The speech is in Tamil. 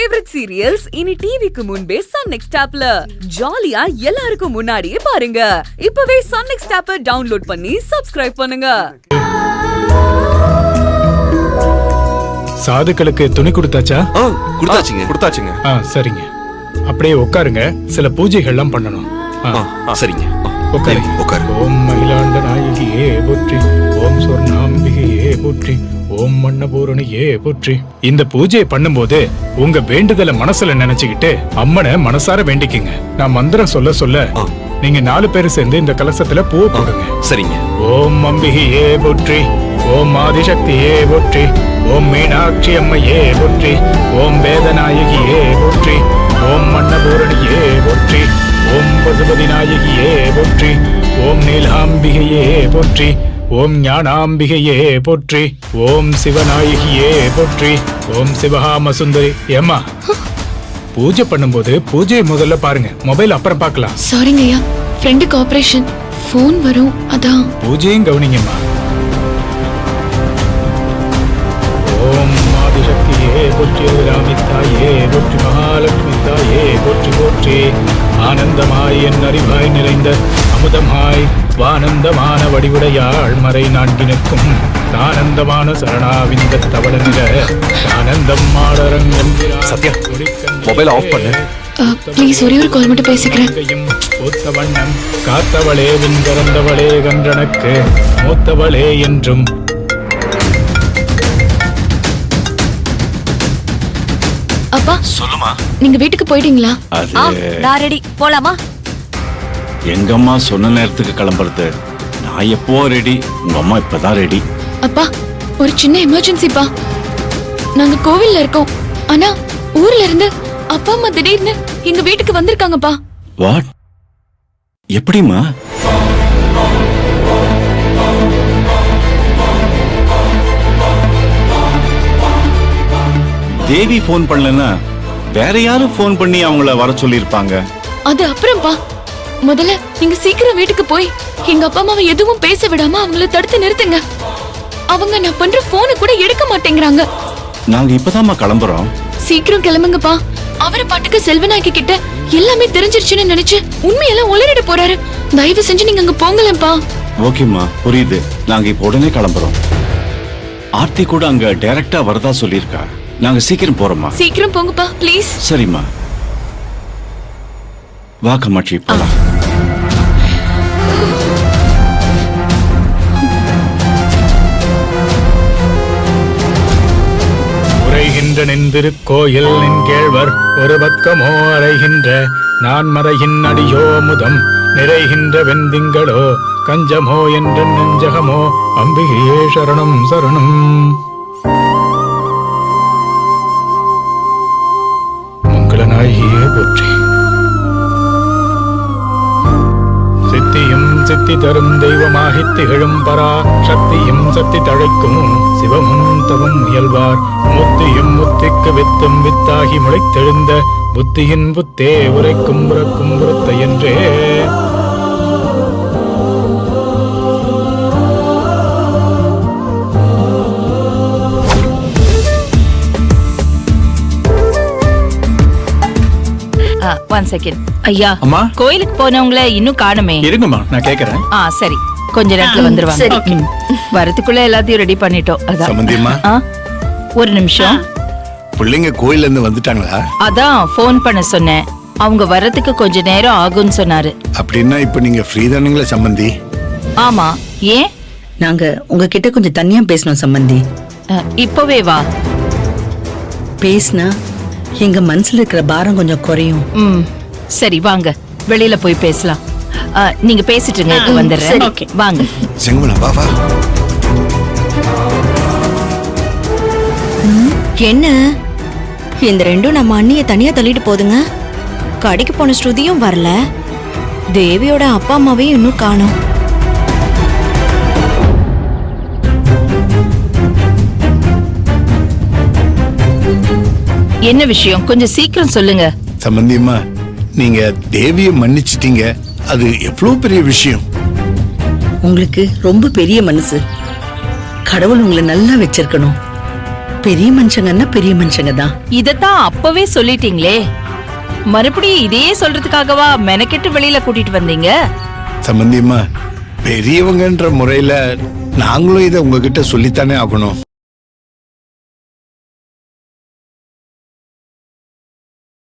ஃபேவரட் சீரியல்ஸ் இனி டிவிக்கு முன்பே சன் நெக்ஸ்ட் ஆப்ல ஜாலியா எல்லாருக்கும் முன்னாடியே பாருங்க. இப்பவே சன் நெக்ஸ்ட் ஆப்பை டவுன்லோட் பண்ணி சப்ஸ்கிரைப் பண்ணுங்க. சாதுக்களுக்கு துணி கொடுத்தாச்சா? கொடுத்தாச்சுங்க. சரிங்க. அப்படியே உட்காருங்க, சில பூஜைகள்லாம் பண்ணணும். சரிங்க. உட்காரு. ஓம் மகிழாண்ட நாயகியே போற்றி, ஓம் சொர்ணாம்பிகையே போற்றி, ஓம் மன்னபூரணியே போற்றி. இந்த பூஜையை பண்ணும்போது உங்க வேண்டுதலை மனசுல நினைச்சுக்கிட்டு அம்மனை மனசார வேண்டிக்குங்க. நான் மந்திரம் சொல்ல சொல்ல நீங்க 4 பேரும் சேர்ந்து இந்த கலசத்துல பூ போடுங்க. சரிங்க. ஓம் அம்பிகையே போற்றி, ஓம் ஆதிசக்தியே போற்றி, ஓம் மீனாட்சி அம்மையே போற்றி, ஓம் வேதநாயகியே போற்றி, ஓம் மன்னபூரணியே போற்றி, ஓம் பசுபதி நாயகியே போற்றி, ஓம் நீலாம்பிகையே போற்றி, ஓம் ஞானாம்பிகையே போற்றி, ஓம் சிவநாயகியே போற்றி, ஓம் சிவகாம சுந்தரி. ஏமா, பூஜை பண்ணும்போது பூஜையை முதல்ல பாருங்க, மொபைல் அப்புறம் பார்க்கலாம். சாரிங்க ஐயா, ஃப்ரெண்டுக்கு ஆபரேஷன், ஃபோன் வரும், அதான். பூஜையும் கவனிங்கம்மா. ஓம் ஆதிசக்தியே போற்றி, ராமித்தாயே போற்றி, மகாலட்சுமி தாயே போற்றி போற்றி. ஆனந்தமாய் என் அறிவாய் நிறைந்த அமுதமாய் வானந்தமான வடிவுடையாள் மறை நான்கினுக்கும் ஆனந்தமான சரணாவிந்த தவள நில ஆனந்தம் மாடரங்கம். சத்யா, மொபைல் ஆஃப் பண்ணு ப்ளீஸ். ஒரே ஒரு கால் மட்டும் பேசிக்கிறேன். பூத்த வண்ணம் காத்தவளே விண்கரந்தவளே கன்றனக்கு மூத்தவளே என்றும். அப்பா சொல்லுமா. நீங்க வீட்டுக்கு போயிட்டீங்களா? நான் ரெடி, போலாமா? எங்கம்மா சொன்ன நேரத்துக்கு கிளம்புறது? நான் எப்போ ரெடி, உங்க அம்மா இப்பதான் ரெடி. அப்பா, ஒரு சின்ன எமர்ஜென்சிப்பா. நாங்க கோவில்ல இருக்கோம், ஆனா ஊர்ல இருந்து அப்பா அம்மா திடீர்னு எங்க வீட்டுக்கு வந்திருக்காங்கப்பா. வாட்? எப்படிமா? தேவி போன் பண்ணலன்னா வேற யாரும் போன் பண்ணி அவங்கள வர சொல்லிருப்பாங்க. அது அப்புறம்ப்பா, முதல்ல நீங்க சீக்கிரம் வீட்டுக்கு போய் எங்க அப்பா அம்மாவை எதுவும் பேச விடாம அவங்கள தடுத்து நிறுத்துங்க. அவங்க நான் பண்ற போனை கூட எடுக்க மாட்டேங்கிறாங்க. நாங்க இப்பதாம்மா கிளம்புறோம். சீக்கிரம் கிளம்புங்கப்பா. அவரு பாட்டுக்கு செல்வநாயகி கிட்ட எல்லாமே தெரிஞ்சிருச்சுன்னு நினைச்சு உண்மையெல்லாம் உளறிட போறாரு. தயவு செஞ்சு நீங்க அங்க போங்கலப்பா. ஓகேம்மா, புரியுது. நாங்க இப்ப உடனே கிளம்புறோம். ஆர்த்தி கூட அங்க டைரக்டா வரதா சொல்லிருக்கா. நாங்க சீக்கிரம் போறோம்மா. சீக்கிரம் போங்கப்பா ப்ளீஸ். சரிம்மா, வா கமாட்சி போலாம். உரைகின்ற நின்றிருக்கோயில் நின்கேழ்வர் ஒரு பக்கமோ அறைகின்ற நான் மறையின் அடியோ முதம் நிறைகின்ற வெந்திங்களோ கஞ்சமோ என்ற நெஞ்சகமோ அம்பிகையே சரணம் சரணம். மங்களநாயகியே போற்றி. சித்தியும் சித்தி தரும் தெய்வமாகி திகழும் பரா சக்தியும் சக்தி தழைக்கும் சிவமும் தவம் முயல்வார் முத்தியும் முத்திக்கு வித்தும் வித்தாகி முளைத்தெழுந்த புத்தியின் புத்தே உரைக்கும் புறக்கும் புறத்த என்றே. ஒன் செகண்ட் ஐயா. அம்மா, கோயிலுக்கு போனவங்கள இன்னும் காணுமே. இருங்கம்மா, நான் கேக்குறேன். சரி, கொஞ்ச நேரத்துல வந்துருவாங்க. வரதுக்குள்ள எல்லாத்தையும் ரெடி பண்ணிட்டோம். அதான் சம்பந்தியம்மா, ஒரு நிமிஷம். பிள்ளைங்க கோயில்ல இருந்து வந்துட்டாங்களா? அதான் போன் பண்ண சொன்னேன். அவங்க வர்றதுக்கு கொஞ்ச நேரம் ஆகும்னு சொன்னாரு. அப்படின்னா இப்ப நீங்க ஃப்ரீ தானுங்களா சம்பந்தி? ஆமா, ஏன்? நாங்க உங்ககிட்ட கொஞ்சம் தனியா பேசணும் சம்பந்தி. இப்பவே வா. பேசினா எங்க மனசுல இருக்கிற பாரம் கொஞ்சம் குறையும். சரி, வாங்க வெளியில போய் பேசலாம். நீங்க பேசிட்டுங்க, வந்துடுறேன். வாங்க செங்கமலா, வா வா. என்ன இந்த ரெண்டும் நம்ம அண்ணிய தனியா தள்ளிட்டு போதுங்க. கடைக்கு போன ஸ்ருதியும் வரல, தேவியோட அப்பா அம்மாவையும் இன்னும் காணோம். என்ன விஷயம்? கொஞ்சம் சீக்கிரம் சொல்லுங்க. சம்பந்தியம்மா, நீங்க தேவியை மன்னிச்சிட்டீங்க, அது எவ்வளவு பெரிய விஷயம். உங்களுக்கு ரொம்ப பெரிய மனசு. கடவுள் உங்களை நல்லா வச்சிருக்கணும். பெரிய மனுஷங்கன்னா பெரிய மனுஷங்க தான். இதத்தான் அப்பவே சொல்லிட்டீங்களே, மறுபடியும் இதே சொல்றதுக்காகவா மெனக்கெட்டு வெளியில கூட்டிட்டு வந்தீங்க? சம்பந்தியம்மா, பெரியவங்கன்ற முறையில நாங்களும் இதை உங்ககிட்ட சொல்லித்தானே ஆகணும்.